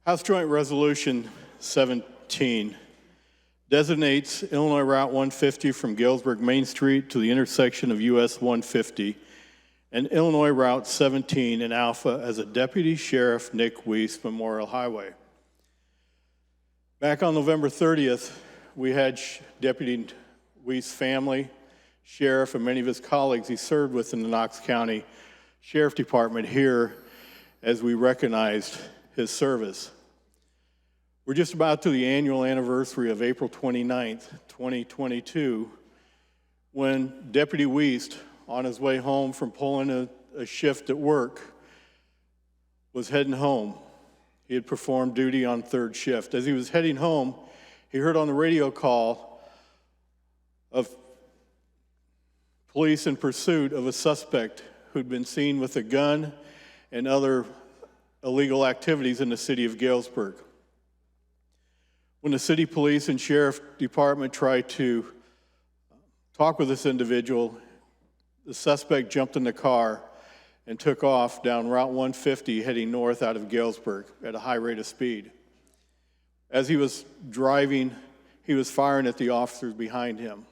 House Joint Resolution 17 designates Illinois Route 150 from Galesburg Main Street to the intersection of US 150 and Illinois Route 17 in Alpha as a Deputy Sheriff Nick Weist Memorial Highway. Back on November 30th, we had Deputy Weist's family, sheriff, and many of his colleagues he served with in the Knox County Sheriff Department here as we recognized his service. We're just about to the annual anniversary of April 29th, 2022, when Deputy Weist, on his way home from pulling a shift at work, was heading home. He had performed duty on third shift. As he was heading home, he heard on the radio call of police in pursuit of a suspect who'd been seen with a gun and other illegal activities in the city of Galesburg. When the city police and sheriff department tried to talk with this individual, the suspect jumped in the car and took off down Route 150 heading north out of Galesburg at a high rate of speed. As he was driving, he was firing at the officers behind him.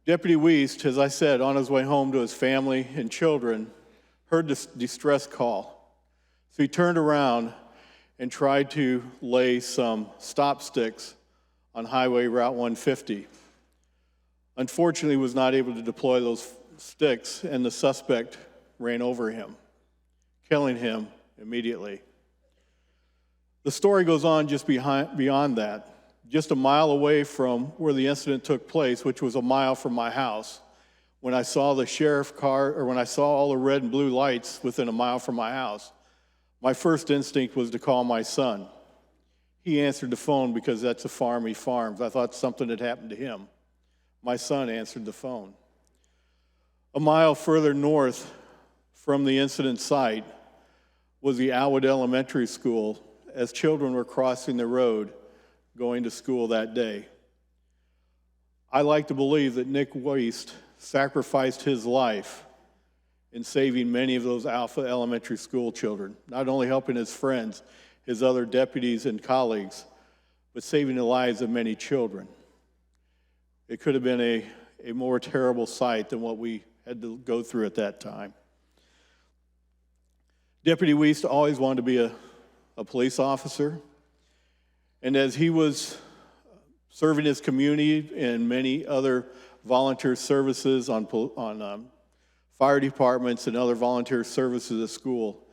Deputy Weist, as I said, on his way home to his family and children, heard this distress call. So he turned around and tried to lay some stop sticks on Highway Route 150. Unfortunately, he was not able to deploy those sticks, and the suspect ran over him, killing him immediately. The story goes on just beyond that. Just a mile away from where the incident took place, which was a mile from my house, when I saw the sheriff car, or when I saw all the red and blue lights within a mile from my house, my first instinct was to call my son. He answered the phone because that's a farm he farms. I thought something had happened to him. My son answered the phone. A mile further north from the incident site was the Alwood Elementary School as children were crossing the road going to school that day. I like to believe that Nick Weist sacrificed his life in saving many of those Alpha Elementary School children, not only helping his friends, his other deputies and colleagues, but saving the lives of many children. It could have been a more terrible sight than what we had to go through at that time. Deputy Weist always wanted to be a police officer, and as he was serving his community and many other volunteer services on fire departments and other volunteer services at school,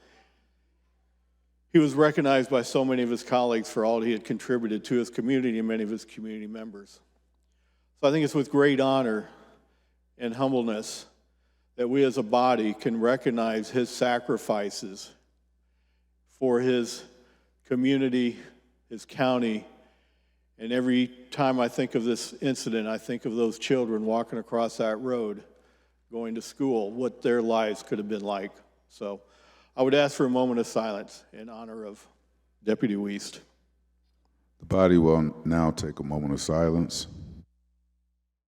he was recognized by so many of his colleagues for all he had contributed to his community and many of his community members. So I think it's with great honor and humbleness that we as a body can recognize his sacrifices for his community, his county, and every time I think of this incident, I think of those children walking across that road going to school, what their lives could have been like. So I would ask for a moment of silence in honor of Deputy Weist. The body will now take a moment of silence.